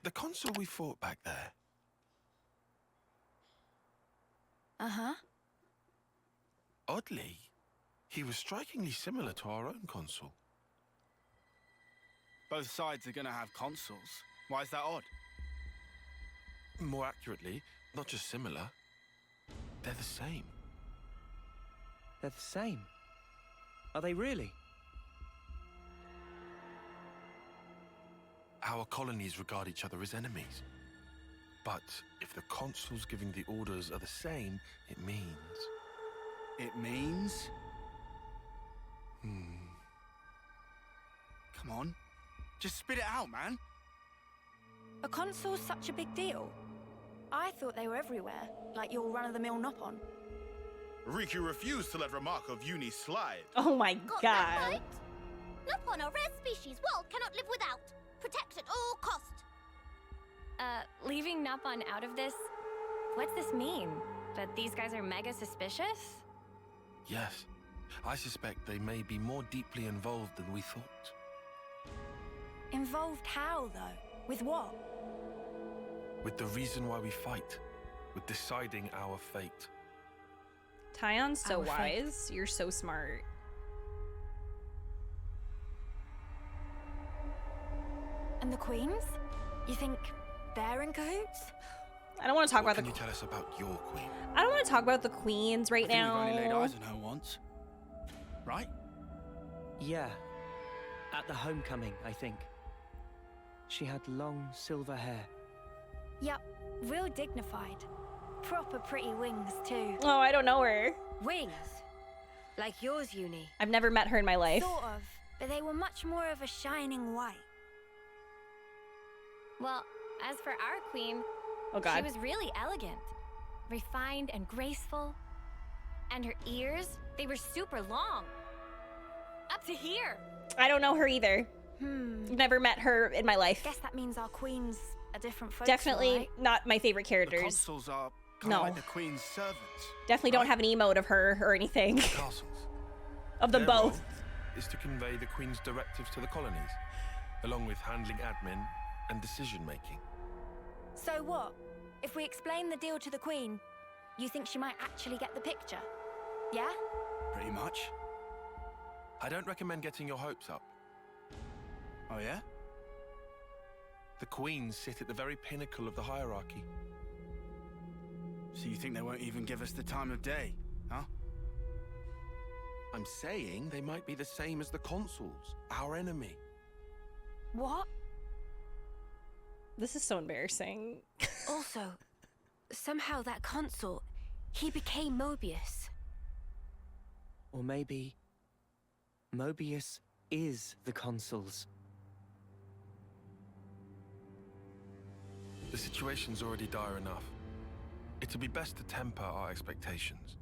The consul we fought back there. Uh-huh. Oddly, he was strikingly similar to our own consul. Both sides are gonna have consuls. Why is that odd? More accurately, not just similar. They're the same. They're the same. Are they really? Our colonies regard each other as enemies. But if the consuls giving the orders are the same, it means... It means? Come on. Just spit it out, man. A consul's such a big deal. I thought they were everywhere, like your run-of-the-mill Nopon. Riku refused to let remark of Eunie slide. Oh my Got god. that right? Nopon are rare species world cannot live without. Protect at all cost. Leaving Nopon out of this, what's this mean? That these guys are mega suspicious? Yes, I suspect they may be more deeply involved than we thought. Involved how, though? With what? With the reason why we fight. With deciding our fate. Tyon's so Our fate. wise. You're so smart. And the queens? You think they're in cahoots? I don't want to talk What about can the you tell us about your queen? I don't want to talk about the queens right I think now. we've only laid eyes on her once. Right? Yeah. At the homecoming, I think. She had long silver hair. Yup, real dignified. Proper pretty wings, too. Oh, I don't know her. Wings? Like yours, Eunie. I've never met her in my life. Sort of, but they were much more of a shining white. Well, as for our queen, Oh god. she was really elegant, refined and graceful. And her ears, they were super long. Up to here. I don't know her either. Never met her in my life. Guess that means our queen's a different folk. Definitely right? not my favorite The characters. consuls are kind No. of like the queen's servants. Definitely don't right? have an emote of her or anything. Castles. Of them Their both. role is to convey the Queen's directives to the colonies, along with handling admin and decision-making. So what? If we explain the deal to the queen, you think she might actually get the picture? Yeah? Pretty much. I don't recommend getting your hopes up. Oh yeah? The Queens sit at the very pinnacle of the hierarchy. So you think they won't even give us the time of day, huh? I'm saying they might be the same as the consuls, our enemy. What? This is so embarrassing. Also, somehow that consul, he became Mobius. Or maybe Mobius is the consuls. The situation's already dire enough. It'd be best to temper our expectations.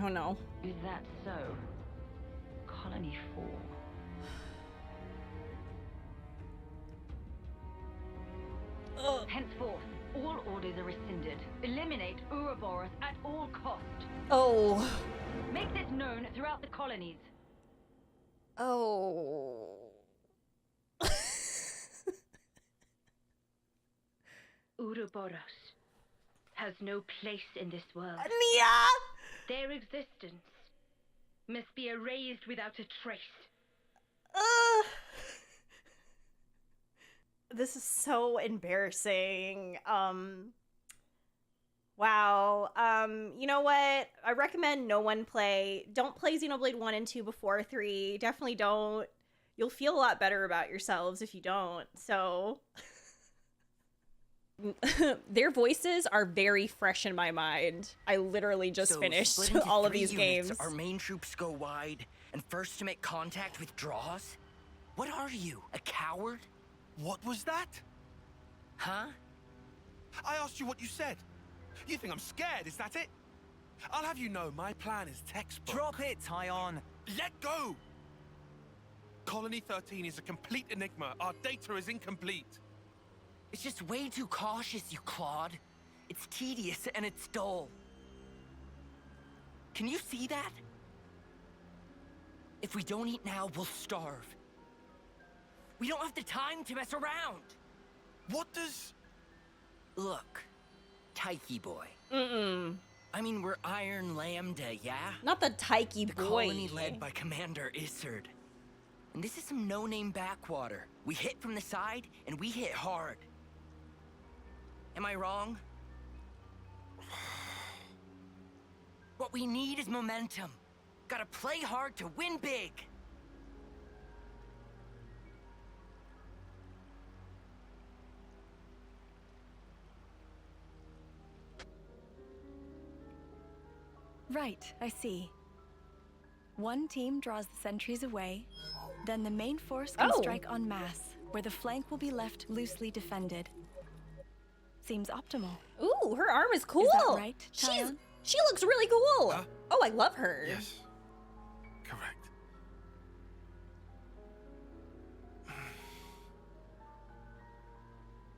Oh no. Is that so? Colony 4. Ugh. Henceforth, all orders are rescinded. Eliminate Ouroboros at all cost. Oh. Make this known throughout the colonies. Oh. Ouroboros has no place in this world. Nia! Their existence must be erased without a trace. This is so embarrassing. Wow. You know what? I recommend no one don't play Xenoblade 1 and 2 before 3. Definitely don't. You'll feel a lot better about yourselves if you don't. So their voices are very fresh in my mind. I literally just finished split into all of 3 these units, games. Our main troops go wide, and first to make contact withdraws? What are you, a coward? What was that? Huh? I asked you what you said. You think I'm scared, is that it? I'll have you know my plan is textbook. Drop it, Tyon. Let go! Colony 13 is a complete enigma. Our data is incomplete. It's just way too cautious, you clod. It's tedious and it's dull. Can you see that? If we don't eat now, we'll starve. We don't have the time to mess around. What does... Look, Taiki boy. Mm-mm. I mean, we're Iron Lambda, yeah? Not the Taiki The boy. colony led by Commander Isard. And this is some no-name backwater. We hit from the side, and we hit hard. Am I wrong? What we need is momentum. Gotta play hard to win big. Right, I see. One team draws the sentries away, then the main force can strike en masse, where the flank will be left loosely defended. Seems optimal. Ooh, her arm is cool. Is that right, Tyon? She looks really cool. Huh? Oh, I love her. Yes. Correct.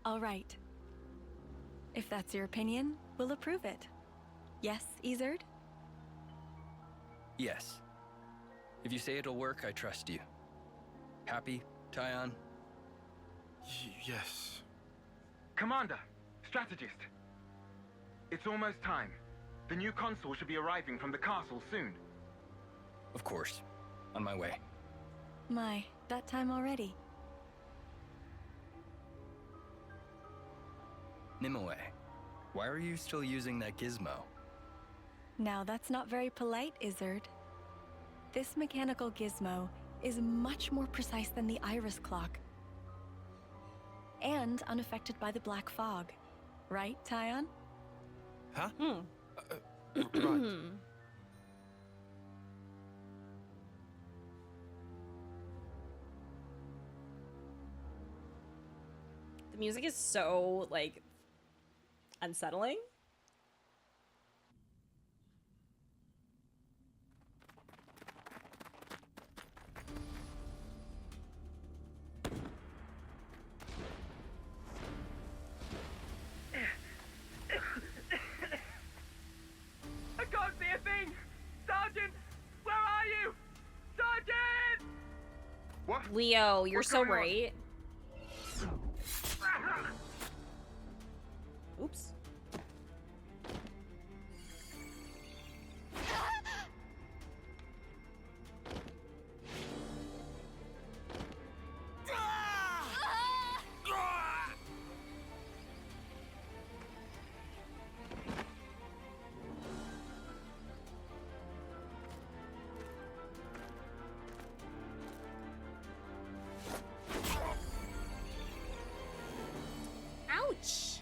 All right. If that's your opinion, we'll approve it. Yes, Isard? Yes. If you say it'll work, I trust you. Happy, Tyon? Yes. Commander, strategist. It's almost time. The new consul should be arriving from the castle soon. Of course. On my way. My, that time already. Nimue, why are you still using that gizmo? Now that's not very polite, Isard. This mechanical gizmo is much more precise than the iris clock. And unaffected by the black fog. Right, Tyon? Huh? Right. The music is so, like, unsettling. I can't see a thing! Sergeant! Where are you? Sergeant! What? Leo, you're What's so going on? right. Oops. Ouch.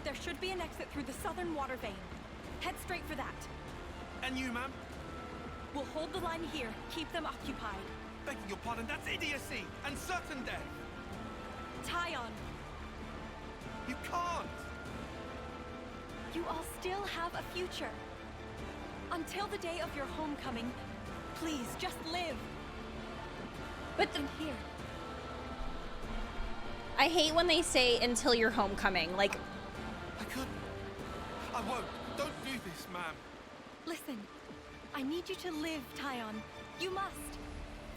There should be an exit through the southern water vein. Head straight for that. And you, ma'am? We'll hold the line here, keep them occupied. Begging your pardon, that's idiocy and certain death. Tyon, You can't. you all still have a future. Until the day of your homecoming, please just live. But the, Here. I hate when they say until your homecoming. Like, I couldn't. I won't. Don't do this, ma'am. Listen, I need you to live, Tyon. You must.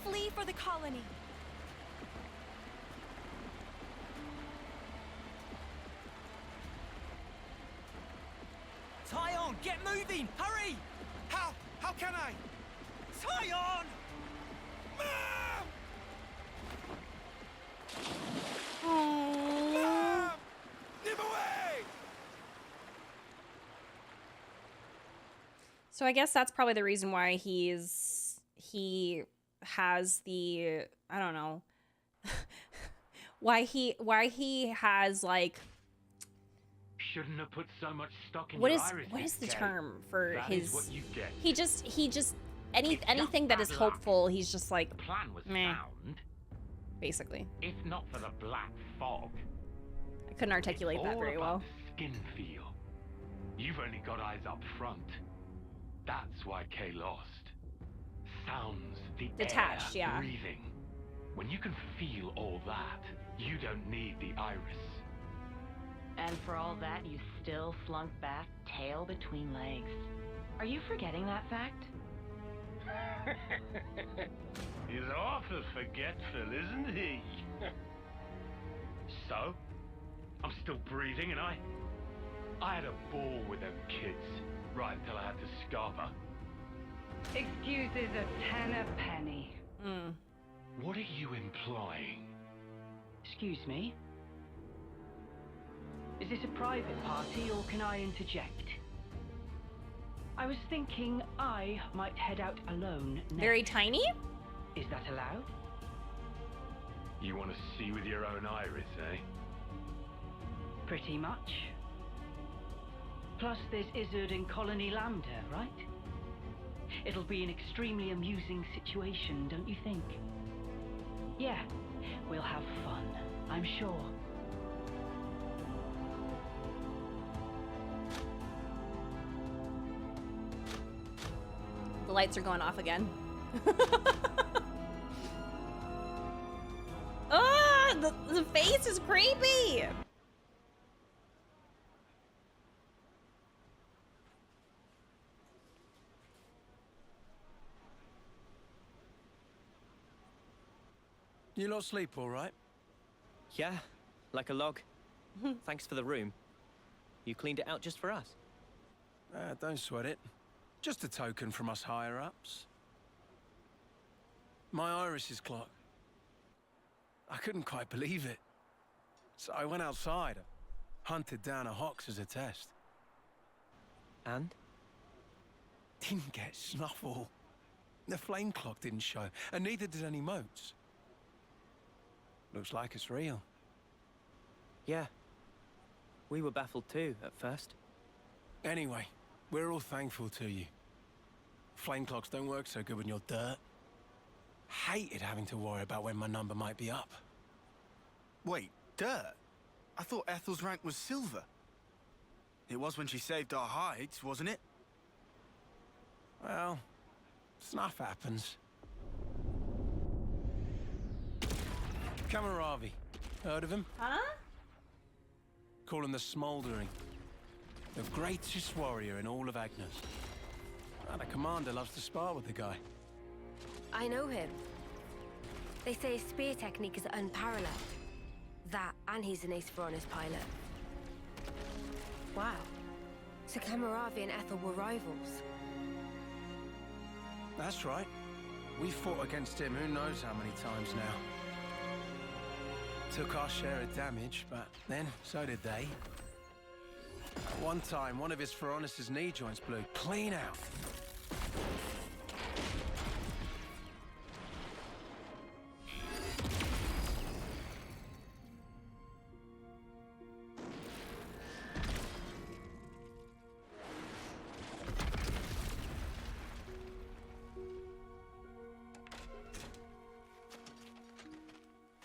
Flee for the colony. Tyon, get moving! Hurry! How can I? Tyon! Ma'am! oh. Ma'am! Nimue! So I guess that's probably the reason why he has the, I don't know, why he has, like, Shouldn't have put so much stock in what your is irises, the Kay. term for That his, is what you get. he just It's anything just that is bad luck. hopeful, he's just like, The plan was meh, sound. basically. If not for the black fog. I couldn't articulate that very well. Skin feel. You've only got eyes up front. That's why Kay lost. Sounds, the Detached, air, yeah. breathing. When you can feel all that, you don't need the iris. And for all that, you still slunk back, tail between legs. Are you forgetting that fact? He's awful forgetful, isn't he? So, I'm still breathing, and I had a ball with them kids, right until I had to scarper. Excuses a tenner penny. What are you implying? Excuse me? Is this a private party, or can I interject? I was thinking I might head out alone next. Very tiny? Is that allowed? You want to see with your own iris, eh? Pretty much. Plus, there's Izzard and Colony Lambda, right? It'll be an extremely amusing situation, don't you think? Yeah, we'll have fun, I'm sure. The lights are going off again. Ah, the face is creepy. You lot sleep all right? Yeah, like a log. Thanks for the room. You cleaned it out just for us. Don't sweat it. Just a token from us higher-ups. My iris is clocked. I couldn't quite believe it. So I went outside, hunted down a Hox as a test. And? Didn't get snuffle. The flame clock didn't show, and neither did any motes. Looks like it's real. Yeah. We were baffled too, at first. Anyway, we're all thankful to you. Flame clocks don't work so good when you're dirt. Hated having to worry about when my number might be up. Wait, dirt? I thought Ethel's rank was silver. It was when she saved our hides, wasn't it? Well, stuff happens. Kamaravi. Heard of him? Huh? Call him the Smouldering. The greatest warrior in all of Agnes. The commander loves to spar with the guy. I know him. They say his spear technique is unparalleled. That, and he's an ace for honest pilot. Wow. So Kamaravi and Ethel were rivals. That's right. We fought against him who knows how many times now. Took our share of damage, but then so did they. One time, one of his Phoronis' knee joints blew clean out.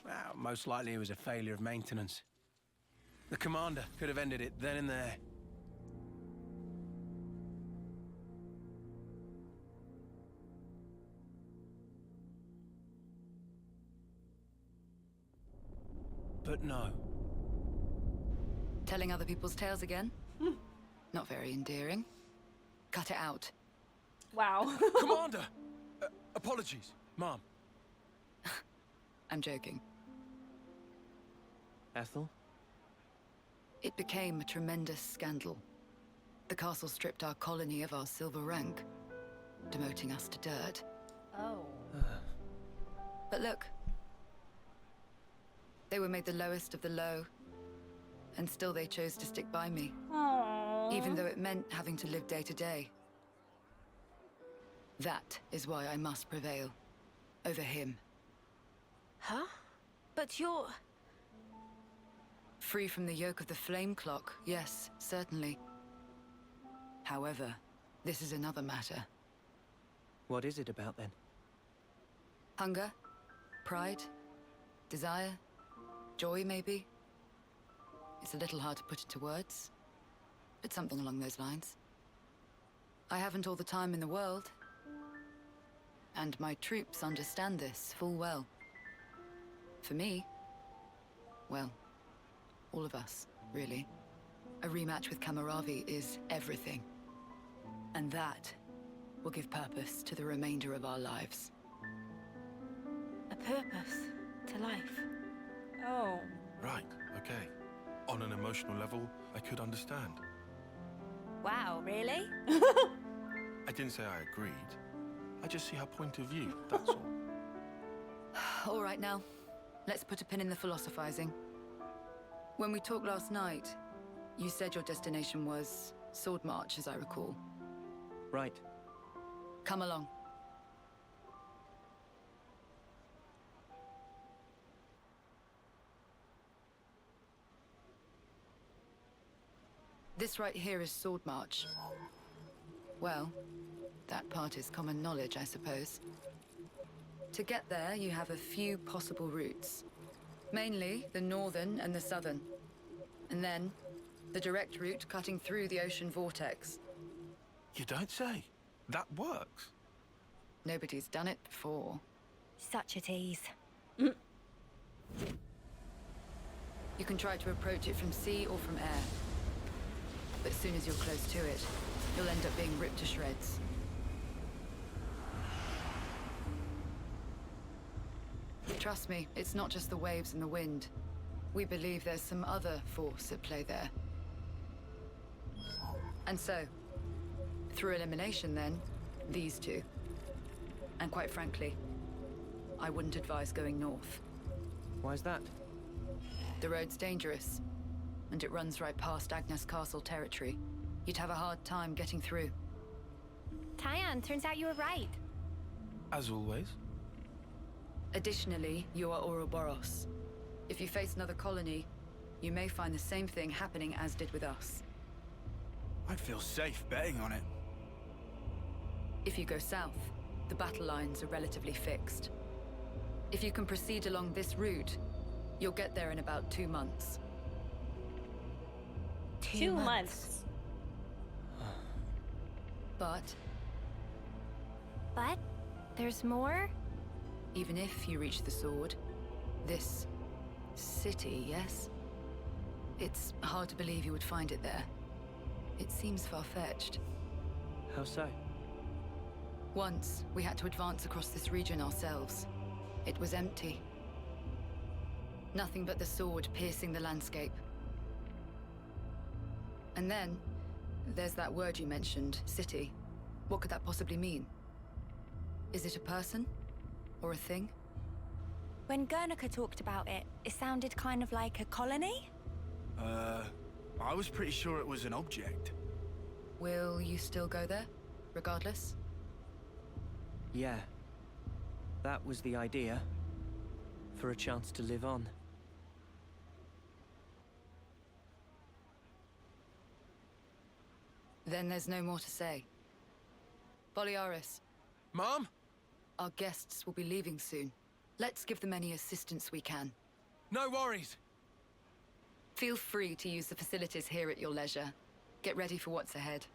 Well, most likely it was a failure of maintenance. The commander could have ended it then and there. But no. Telling other people's tales again? Not very endearing. Cut it out. Wow. Commander! Apologies, Mom. I'm joking. Ethel? It became a tremendous scandal. The castle stripped our colony of our silver rank, demoting us to dirt. Oh. But look. They were made the lowest of the low, and still they chose to stick by me. Aww. Even though it meant having to live day to day. That is why I must prevail. Over him. Huh? But you're... Free from the yoke of the flame clock, yes, certainly. However, this is another matter. What is it about then? Hunger? Pride? Desire? Joy, maybe? It's a little hard to put into words, but something along those lines. I haven't all the time in the world. And my troops understand this full well. For me, well, all of us, really. A rematch with Kamaravi is everything. And that will give purpose to the remainder of our lives. A purpose to life. Oh. Right, okay. On an emotional level, I could understand. Wow, really? I didn't say I agreed. I just see her point of view, that's all. All right now, let's put a pin in the philosophizing. When we talked last night, you said your destination was Sword March, as I recall. Right. Come along. This right here is Sword March. Well, that part is common knowledge, I suppose. To get there, you have a few possible routes. Mainly the northern and the southern. And then, the direct route cutting through the ocean vortex. You don't say. That works. Nobody's done it before. Such a tease. You can try to approach it from sea or from air. But as soon as you're close to it, you'll end up being ripped to shreds. Trust me, it's not just the waves and the wind. We believe there's some other force at play there. And so, through elimination then, these two. And quite frankly, I wouldn't advise going north. Why's that? The road's dangerous, and it runs right past Agnes Castle territory. You'd have a hard time getting through. Tyann, turns out you were right. As always. Additionally, you are Ouroboros. If you face another colony, you may find the same thing happening as did with us. I'd feel safe betting on it. If you go south, the battle lines are relatively fixed. If you can proceed along this route, you'll get there in about 2 months. 2 months. But there's more? even if you reach the sword, this city, yes? It's hard to believe you would find it there. It seems far-fetched. How so? Once, we had to advance across this region ourselves. It was empty. Nothing but the sword piercing the landscape. And then, there's that word you mentioned, city. What could that possibly mean? Is it a person? Or a thing? When Guernica talked about it, it sounded kind of like a colony? I was pretty sure it was an object. Will you still go there, regardless? Yeah. That was the idea. For a chance to live on. Then there's no more to say. Boliaris. Mom? Our guests will be leaving soon. Let's give them any assistance we can. No worries. Feel free to use the facilities here at your leisure. Get ready for what's ahead.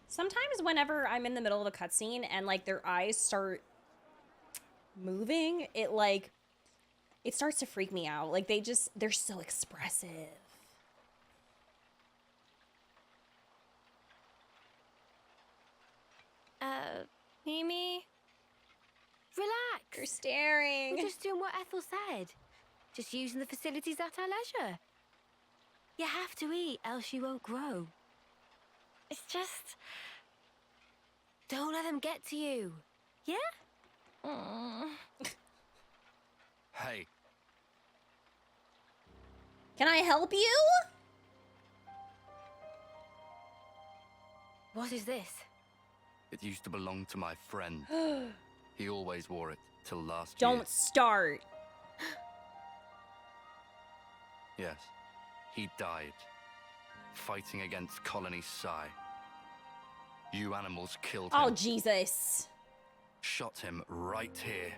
Sometimes whenever I'm in the middle of a cutscene and, like, their eyes start moving, it starts to freak me out. Like, they're so expressive. Mimi? Relax. You're staring. We're just doing what Ethel said. Just using the facilities at our leisure. You have to eat, else you won't grow. It's just... don't let them get to you. Yeah? Hey. Can I help you? What is this? It used to belong to my friend. He always wore it till last year. Don't start. Yes. He died. Fighting against Colony Psi. You animals killed him. Oh, Jesus. Shot him right here.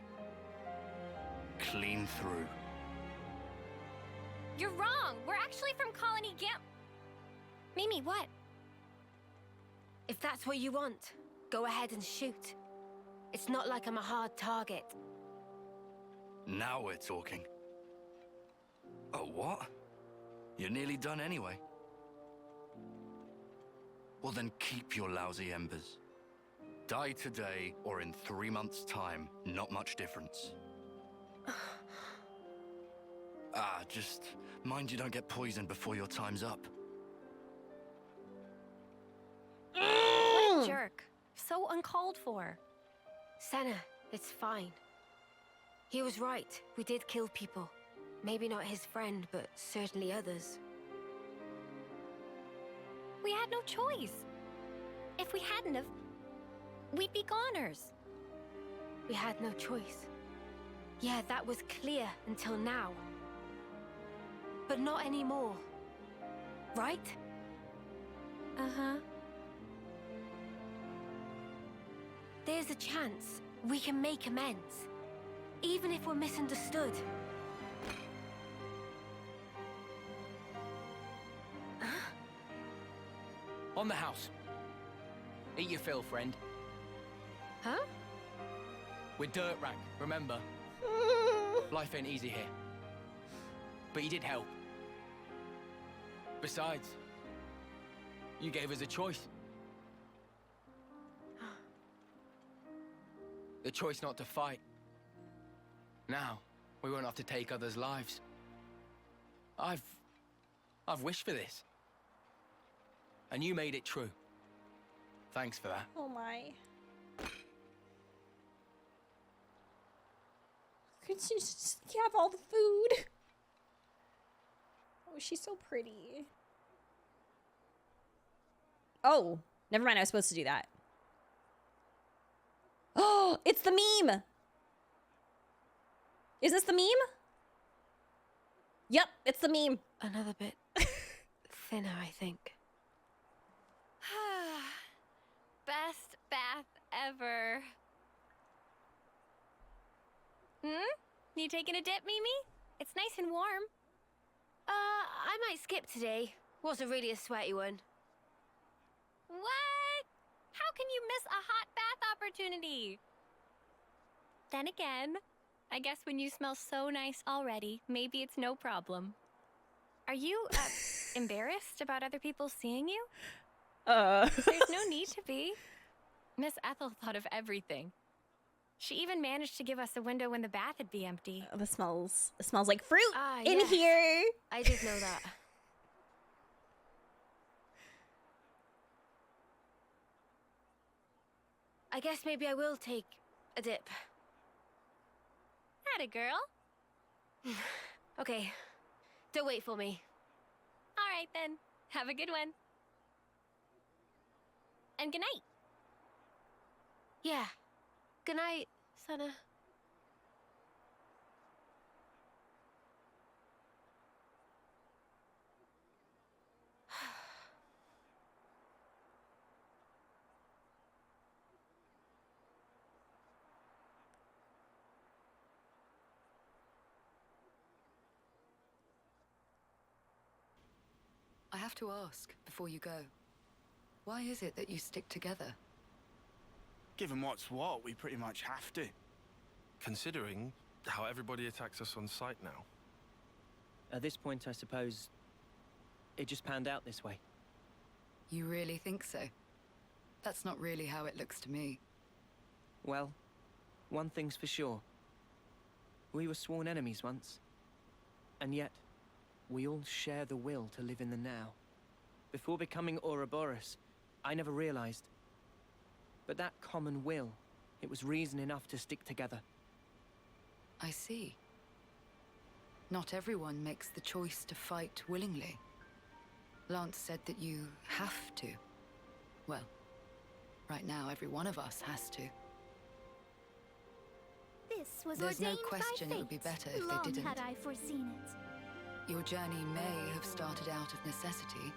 Clean through. You're wrong. We're actually from Colony Gam... Mimi, what? If that's what you want, go ahead and shoot. It's not like I'm a hard target. Now we're talking. Oh, what? You're nearly done anyway. Well then keep your lousy embers. Die today or in 3 months' time, not much difference. Just mind you don't get poisoned before your time's up. What a jerk. So uncalled for. Senna, it's fine. He was right. We did kill people. Maybe not his friend, but certainly others. We had no choice. If we hadn't have, we'd be goners. We had no choice. Yeah, that was clear until now. But not anymore. Right? Uh-huh. There's a chance we can make amends. Even if we're misunderstood. On the house. Eat your fill, friend. Huh? We're dirt rank, remember? Life ain't easy here. But you did help. Besides, you gave us a choice. The choice not to fight. Now, we won't have to take others' lives. I've wished for this. And you made it true. Thanks for that. Oh my. Could you just have all the food? Oh, she's so pretty. Oh, never mind. I was supposed to do that. Oh, it's the meme. Is this the meme? Yep, it's the meme. Another bit thinner, I think. Best bath ever. You taking a dip, Mimi? It's nice and warm. I might skip today. Wasn't really a sweaty one. What? How can you miss a hot bath opportunity? Then again, I guess when you smell so nice already, maybe it's no problem. Are you, embarrassed about other people seeing you? There's no need to be. Miss Ethel thought of everything. She even managed to give us a window when the bath would be empty. Oh, it smells like fruit in yes. here. I did know that. I guess maybe I will take a dip. Atta girl. Okay. Don't wait for me. All right then. Have a good one. And good night. Yeah. Good night, Senna. I have to ask before you go. Why is it that you stick together? Given what's what, we pretty much have to. Considering how everybody attacks us on sight now. At this point, I suppose, it just panned out this way. You really think so? That's not really how it looks to me. Well, one thing's for sure. We were sworn enemies once. And yet, we all share the will to live in the now. Before becoming Ouroboros, I never realized. But that common will, it was reason enough to stick together. I see. Not everyone makes the choice to fight willingly. Lance said that you have to. Well, right now every one of us has to. This was There's no ordained question by it would be fate. better if Long they didn't. had I foreseen it. Your journey may have started out of necessity,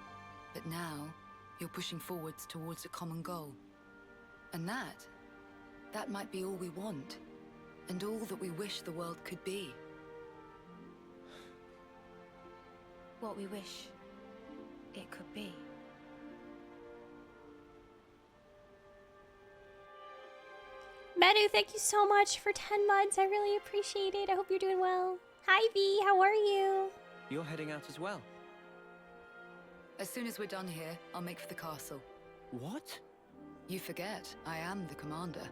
but now you're pushing forwards towards a common goal. And that might be all we want, and all that we wish the world could be. What we wish it could be. Manu, thank you so much for 10 months. I really appreciate it. I hope you're doing well. Hi, V. How are you? You're heading out as well. As soon as we're done here, I'll make for the castle. What? You forget, I am the commander.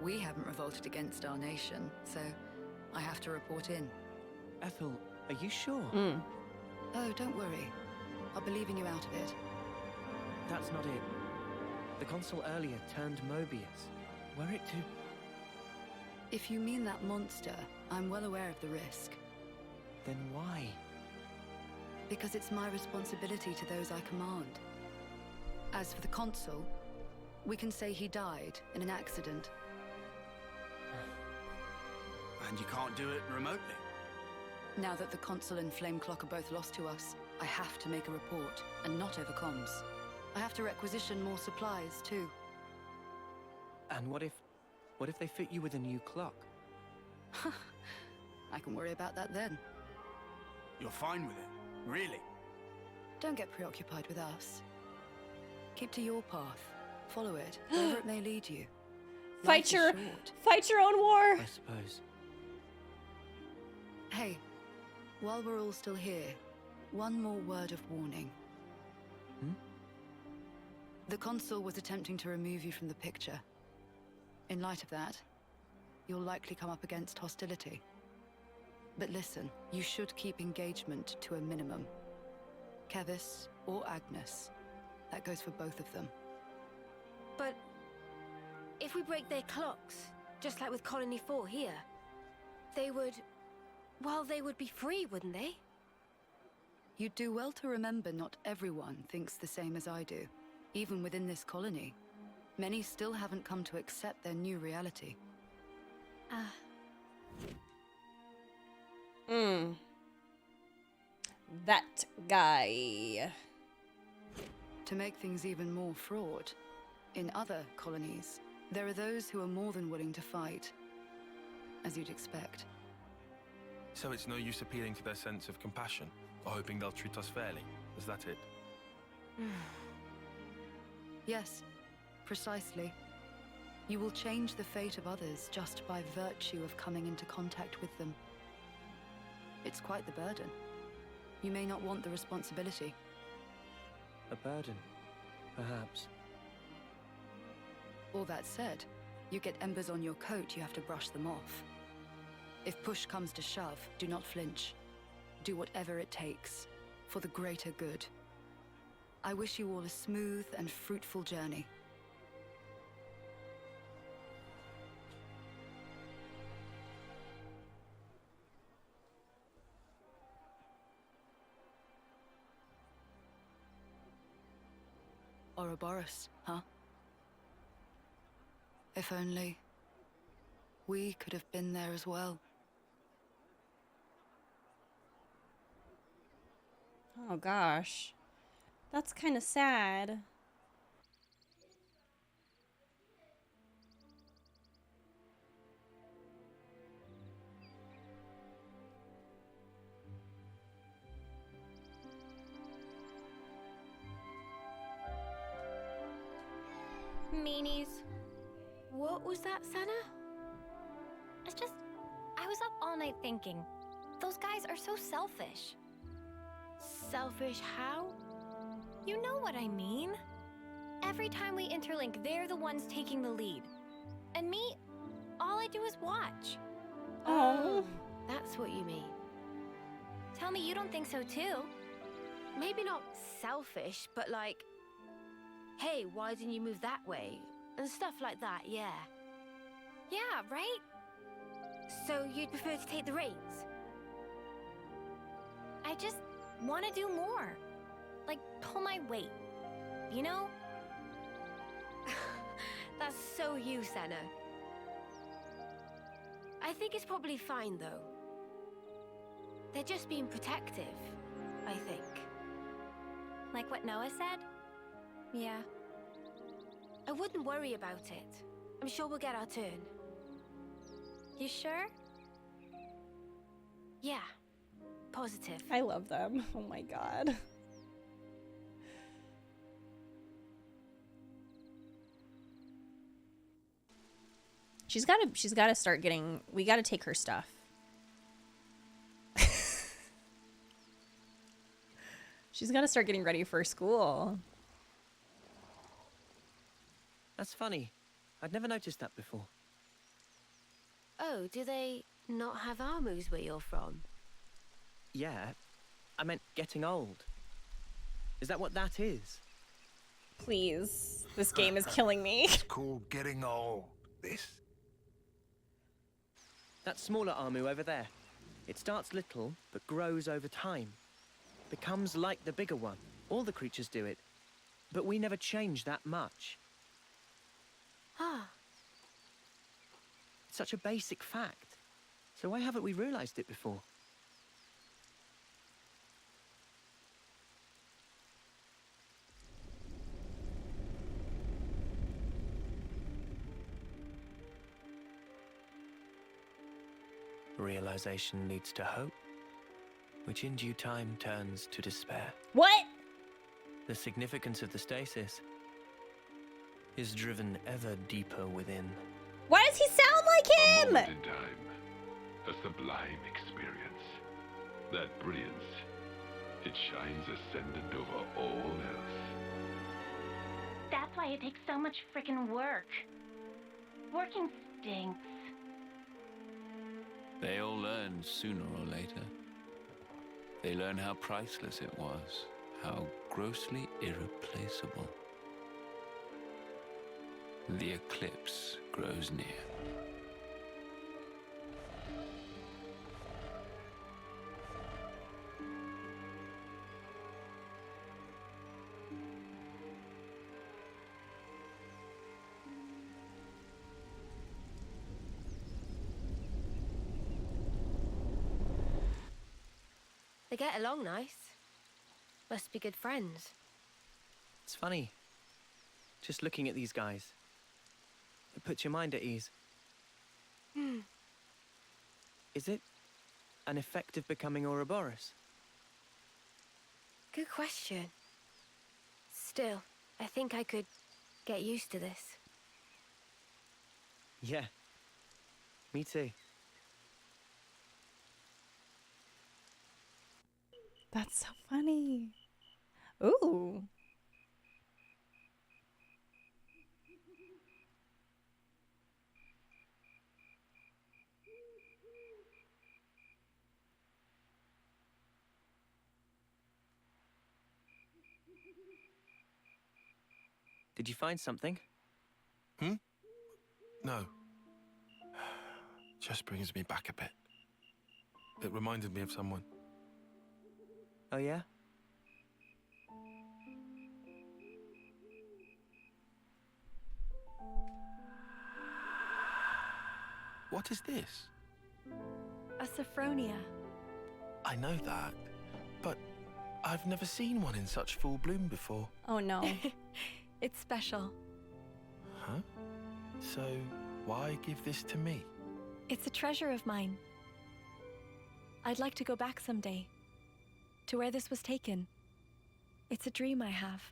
We haven't revolted against our nation, so I have to report in. Ethel, are you sure? Oh, don't worry. I'll be leaving you out of it. That's not it. The consul earlier turned Mobius. Were it to... If you mean that monster, I'm well aware of the risk. Then why? Because it's my responsibility to those I command. As for the consul, we can say he died in an accident. And you can't do it remotely? Now that the consul and Flameclock are both lost to us, I have to make a report, and not over comms. I have to requisition more supplies, too. And what if they fit you with a new clock? I can worry about that then. You're fine with it? Really? Don't get preoccupied with us. Keep to your path. Follow it, wherever it may lead you. Fight Life is your own war. I suppose. Hey, while we're all still here, one more word of warning. The consul was attempting to remove you from the picture. In light of that, you'll likely come up against hostility. But listen, you should keep engagement to a minimum. Kevis or Agnes, that goes for both of them. But if we break their clocks, just like with Colony 4 here, they would... well, they would be free, wouldn't they? You'd do well to remember not everyone thinks the same as I do. Even within this colony, many still haven't come to accept their new reality. That guy. To make things even more fraught, in other colonies, there are those who are more than willing to fight, as you'd expect. So it's no use appealing to their sense of compassion, or hoping they'll treat us fairly. Is that it? Yes, precisely. You will change the fate of others just by virtue of coming into contact with them. It's quite the burden. You may not want the responsibility. A burden, perhaps. All that said, you get embers on your coat, you have to brush them off. If push comes to shove, do not flinch. Do whatever it takes, for the greater good. I wish you all a smooth and fruitful journey. Ouroboros, huh? If only we could have been there as well. Oh gosh. That's kind of sad. Meanies. What was that, Senna? It's just, I was up all night thinking. Those guys are so selfish. Selfish how? You know what I mean. Every time we interlink, they're the ones taking the lead. And me, all I do is watch. Oh, that's what you mean. Tell me you don't think so too. Maybe not selfish, but like, hey, why didn't you move that way? And stuff like that, yeah. Yeah, right? So you'd prefer to take the reins? I just want to do more. Like, pull my weight. You know? That's so you, Senna. I think it's probably fine, though. They're just being protective, I think. Like what Noah said? Yeah. I wouldn't worry about it. I'm sure we'll get our turn. You sure? Yeah. Positive. I love them. Oh my god. She's gotta start getting, we gotta take her stuff. She's gotta start getting ready for school. That's funny. I'd never noticed that before. Oh, do they not have armors where you're from? Yeah, I meant getting old. Is that what that is? Please, this game is killing me. It's called getting old. This. That smaller Armu over there. It starts little, but grows over time. Becomes like the bigger one. All the creatures do it. But we never change that much. Ah. It's such a basic fact. So why haven't we realized it before? Realization leads to hope, which in due time turns to despair. What? The significance of the stasis is driven ever deeper within. Why does he sound like him? A moment in time, a sublime experience. That brilliance, it shines ascendant over all else. That's why it takes so much frickin' work. Working stinks. They all learn sooner or later. They learn how priceless it was, how grossly irreplaceable. The eclipse grows near. They get along nice. Must be good friends. It's funny. Just looking at these guys. It puts your mind at ease. Hmm. Is it an effect of becoming Ouroboros? Good question. Still, I think I could get used to this. Yeah. Me too. That's so funny. Ooh. Did you find something? No. Just brings me back a bit. It reminded me of someone. Oh, yeah? What is this? A Sophronia. I know that, but I've never seen one in such full bloom before. Oh, no. It's special. Huh? So, why give this to me? It's a treasure of mine. I'd like to go back someday, to where this was taken. It's a dream I have.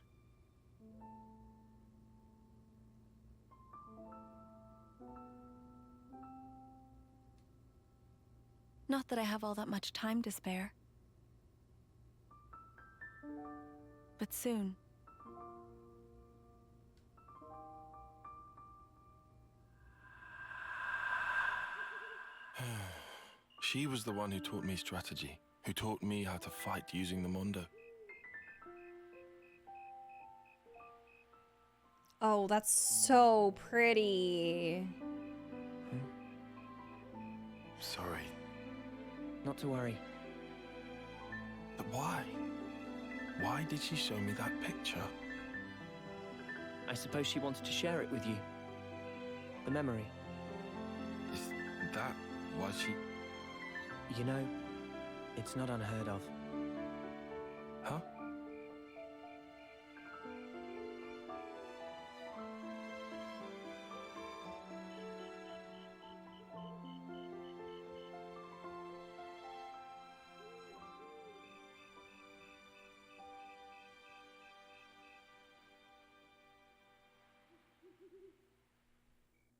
Not that I have all that much time to spare. But soon. She was the one who taught me strategy, who taught me how to fight using the Mondo. Oh, that's so pretty. Sorry. Not to worry. But why? Why did she show me that picture? I suppose she wanted to share it with you. The memory. Is that why she... You know, it's not unheard of. Huh?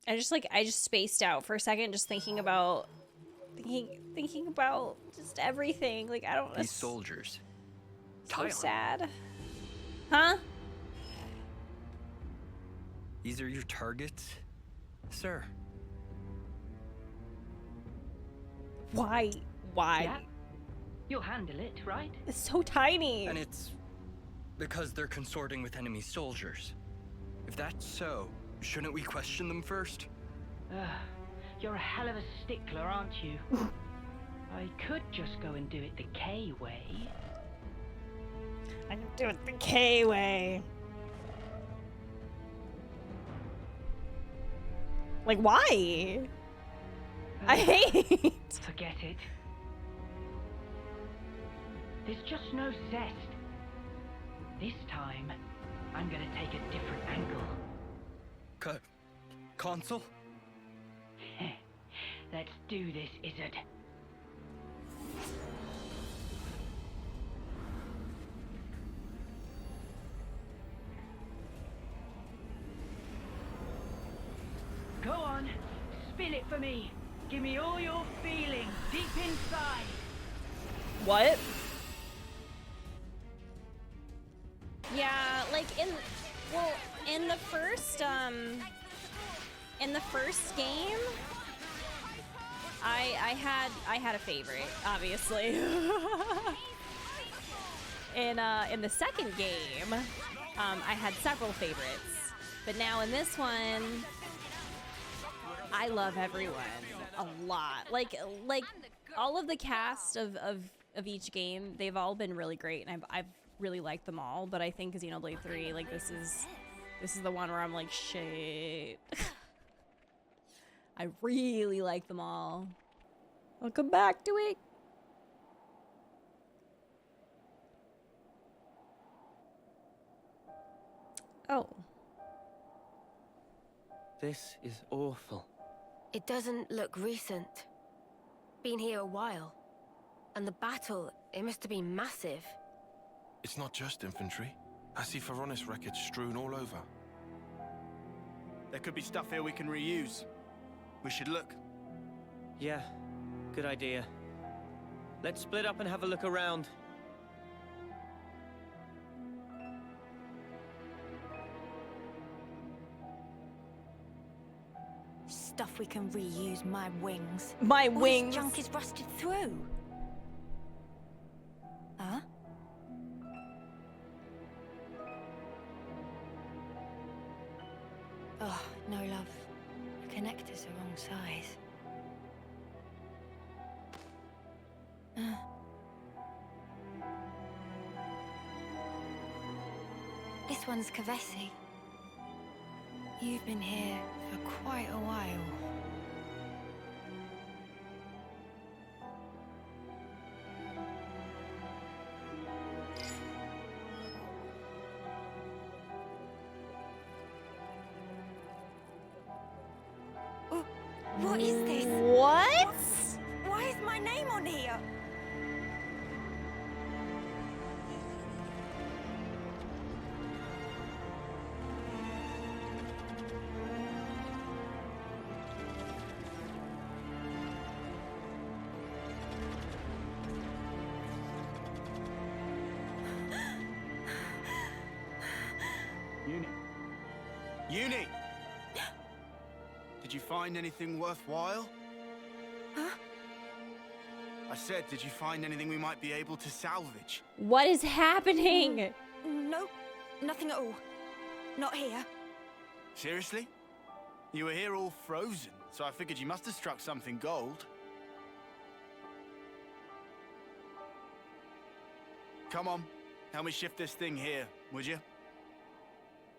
I just spaced out for a second, just thinking about just everything. Like, I don't know. These soldiers. So sad. Huh? These are your targets, sir. Why? Why? Yeah. You'll handle it, right? It's so tiny. And it's because they're consorting with enemy soldiers. If that's so, shouldn't we question them first? You're a hell of a stickler, aren't you? I could just go and do it the K way. I can do it the K way. Like, why? I hate. Forget it. There's just no zest. This time, I'm gonna take a different angle. Consul? Let's do this, Izzard. Go on, spill it for me. Give me all your feelings deep inside. What? Yeah, like in the first game, I had a favorite, obviously. In the second game, I had several favorites, but now in this one, I love everyone a lot. Like all of the cast of each game, they've all been really great, and I've really liked them all. But I think Xenoblade 3, like this is the one where I'm like, shit. I really like them all. I'll come back to it. Oh. This is awful. It doesn't look recent. Been here a while. And the battle, it must have been massive. It's not just infantry. I see Feronis wreckage strewn all over. There could be stuff here we can reuse. We should look. Yeah, good idea. Let's split up and have a look around. Stuff we can reuse, my wings. My All wings. This junk is rusted through. Huh? Oh, no, love. The connector's the wrong size. This one's Kavesi. You've been here for quite a while. What is this? What? Why is my name on here? Eunie! Did you find anything worthwhile? Huh? I said, did you find anything we might be able to salvage? What is happening? Nope, nothing at all. Not here. Seriously? You were here all frozen, so I figured you must have struck something gold. Come on, help me shift this thing here, would you?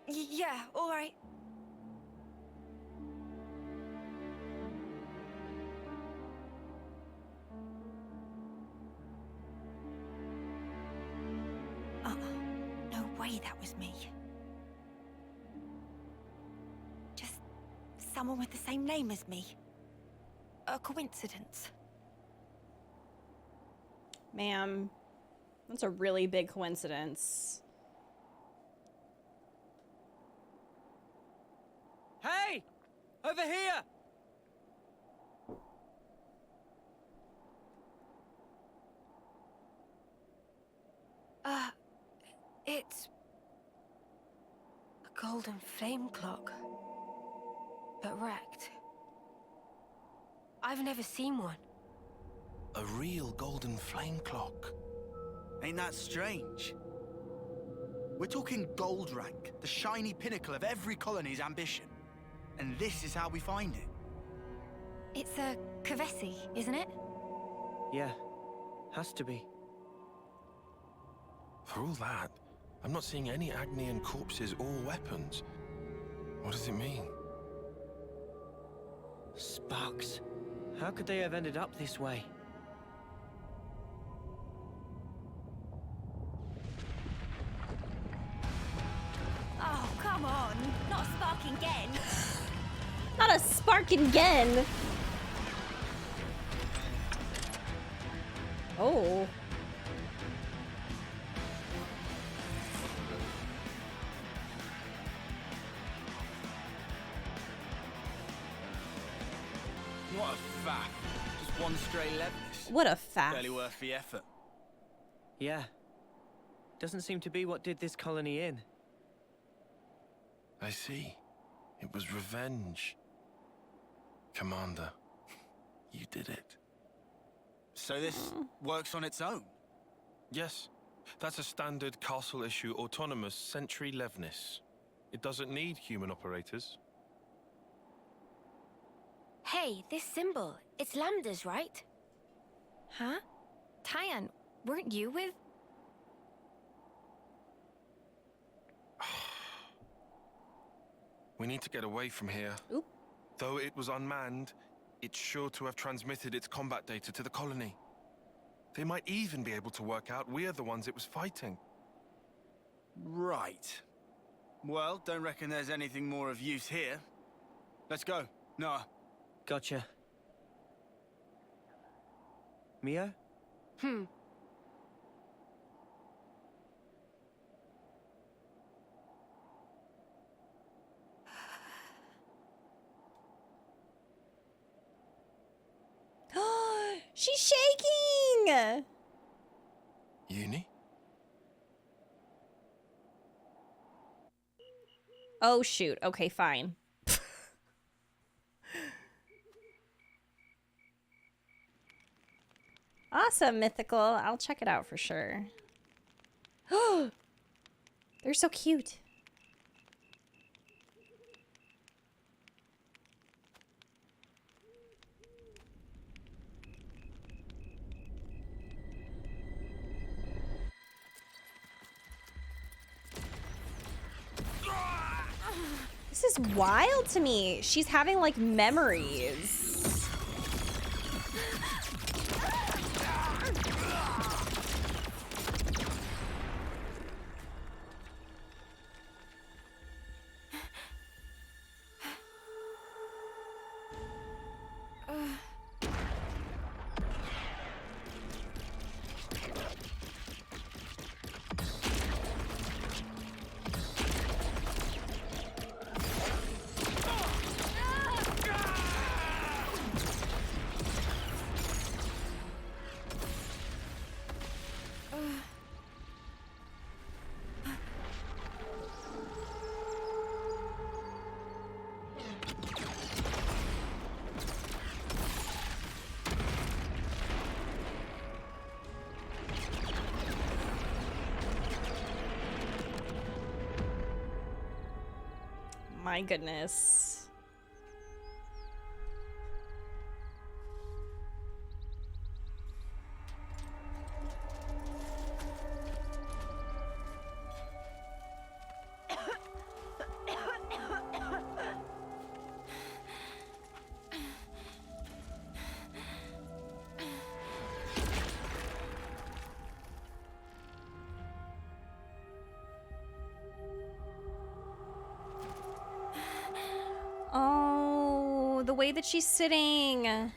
Yeah, all right. No way that was me. Just someone with the same name as me. A coincidence. Ma'am, that's a really big coincidence. Hey! Over here! It's a golden flame clock, but wrecked. I've never seen one. A real golden flame clock. Ain't that strange? We're talking gold rank, the shiny pinnacle of every colony's ambition. And this is how we find it. It's a Kavesi, isn't it? Yeah, has to be. For all that, I'm not seeing any Agnian corpses or weapons. What does it mean? Sparks. How could they have ended up this way? Oh, come on. Not sparking again. Not a spark again. Oh. What a faff. Just one stray Levis. What a faff. Barely worth the effort. Yeah. Doesn't seem to be what did this colony in. I see. It was revenge. Commander, you did it. So this works on its own? Yes. That's a standard castle-issue autonomous Sentry Levnis. It doesn't need human operators. Hey, this symbol. It's Lambda's, right? Huh? Tyan, weren't you with... We need to get away from here. Oop. Though it was unmanned, it's sure to have transmitted its combat data to the colony. They might even be able to work out we're the ones it was fighting. Right. Well, don't reckon there's anything more of use here. Let's go. Noah. Gotcha. Mio? She's shaking! Eunie? Oh, shoot. Okay, fine. Awesome, Mythical. I'll check it out for sure. They're so cute. This is wild to me. She's having like memories. My goodness. Oh, the way that she's sitting.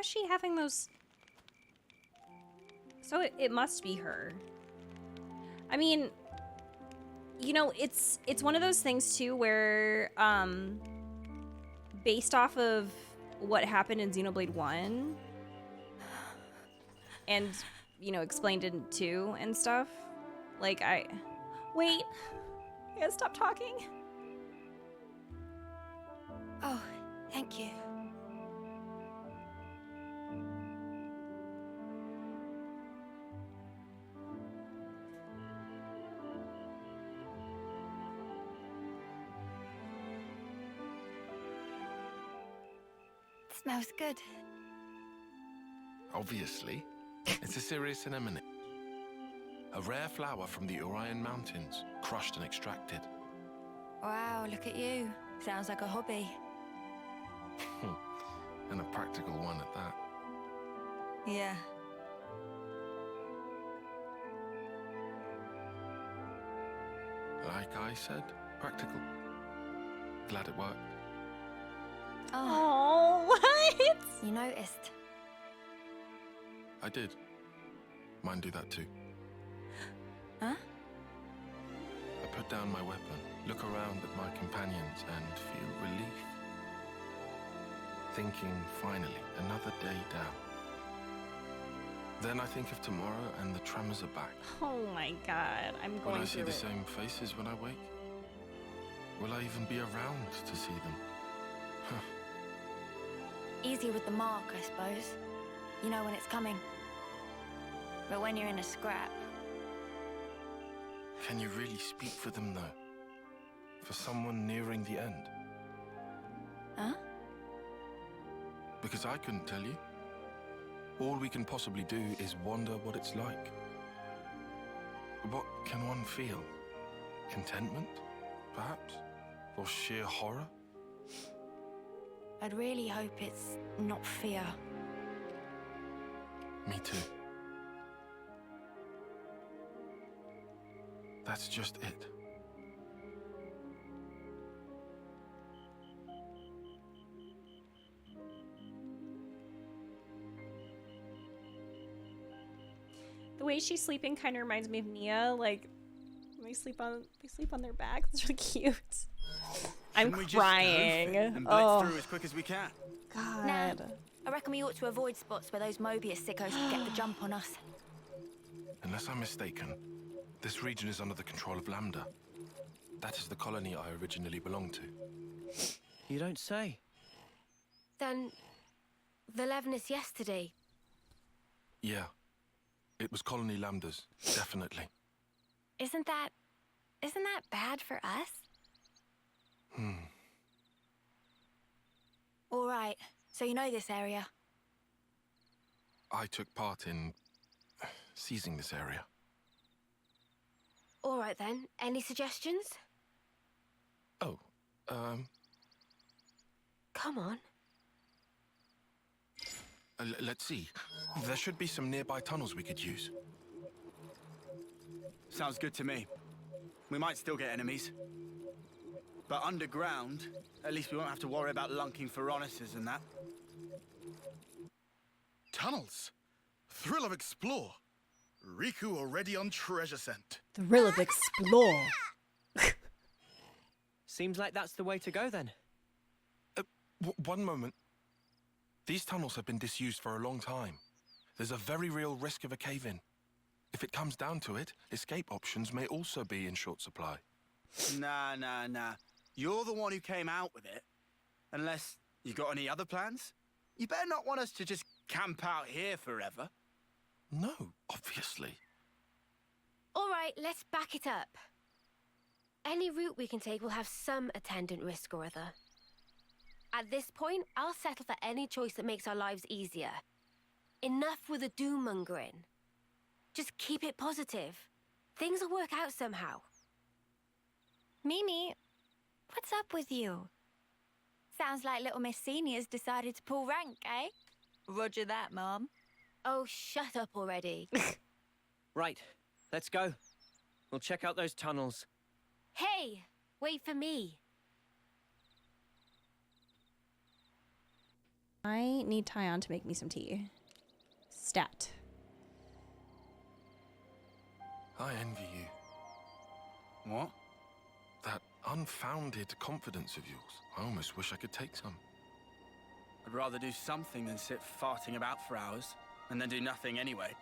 is she having those? So it must be her. I mean, you know, it's one of those things too where based off of what happened in Xenoblade 1 and, you know, explained in 2 and stuff, like wait, I gotta stop talking. Oh, thank you. Smells good. Obviously, it's a serious anemone. A rare flower from the Orion Mountains, crushed and extracted. Wow, look at you. Sounds like a hobby. And a practical one at that. Yeah. Like I said, practical. Glad it worked. Oh, what? You noticed. I did. Mine do that too. Huh? I put down my weapon, look around at my companions, and feel relief. Thinking, finally, another day down. Then I think of tomorrow and the tremors are back. Oh my god, I'm going Will I see through the it. same faces when I wake? Will I even be around to see them? Easy with the mark, I suppose. You know when it's coming. But when you're in a scrap... Can you really speak for them, though? For someone nearing the end? Huh? Because I couldn't tell you. All we can possibly do is wonder what it's like. What can one feel? Contentment, perhaps? Or sheer horror? I'd really hope it's not fear. Me too. That's just it. The way she's sleeping kind of reminds me of Nia. Like, they sleep on their backs. It's really cute. I'm Shouldn't we just crying. go for it and blitz Oh through as quick as we can? God. Nah, I reckon we ought to avoid spots where those Mobius sickos can get the jump on us. Unless I'm mistaken, this region is under the control of Lambda. That is the colony I originally belonged to. You don't say. Then, the Levinus yesterday. Yeah. It was Colony Lambda's, definitely. Isn't that bad for us? All right, so you know this area. I took part in seizing this area. All right then. Any suggestions? Oh, Come on. Let's see. There should be some nearby tunnels we could use. Sounds good to me. We might still get enemies. But underground, at least we won't have to worry about lunking Phoroneses and that. Tunnels. Thrill of explore. Riku already on treasure scent. Thrill of explore. Seems like that's the way to go then. One moment. These tunnels have been disused for a long time. There's a very real risk of a cave-in. If it comes down to it, escape options may also be in short supply. Nah. You're the one who came out with it. Unless you got any other plans? You better not want us to just camp out here forever. No, obviously. All right, let's back it up. Any route we can take will have some attendant risk or other. At this point, I'll settle for any choice that makes our lives easier. Enough with the doom-mongering. Just keep it positive. Things will work out somehow. Mimi, what's up with you? Sounds like little Miss Senior's decided to pull rank, eh? Roger that, Mom. Oh, shut up already. Right, let's go. We'll check out those tunnels. Hey, wait for me. I need Tyon to make me some tea. Stat. I envy you. What? That unfounded confidence of yours. I almost wish I could take some. I'd rather do something than sit farting about for hours, and then do nothing anyway.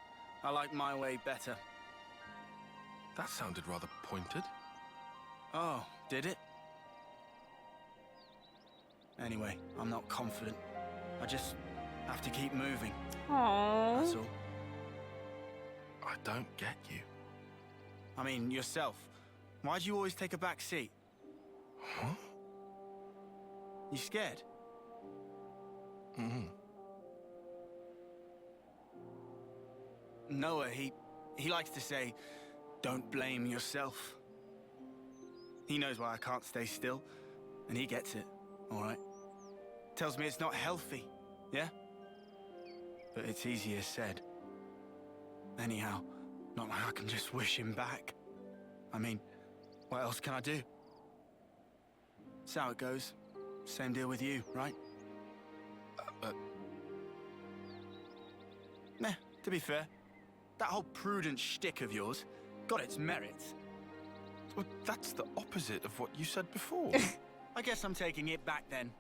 I like my way better. That sounded rather pointed. Oh, did it? Anyway, I'm not confident. I just have to keep moving. Aww. That's all. I don't get you. I mean, yourself. Why do you always take a back seat? Huh? You scared? Mm-hmm. Noah, he likes to say, don't blame yourself. He knows why I can't stay still, and he gets it, all right? Tells me it's not healthy, yeah? But it's easier said. Anyhow, not like I can just wish him back. I mean, what else can I do? That's how it goes. Same deal with you, right? Nah, to be fair, that whole prudent shtick of yours got its merits. Well, that's the opposite of what you said before. I guess I'm taking it back then.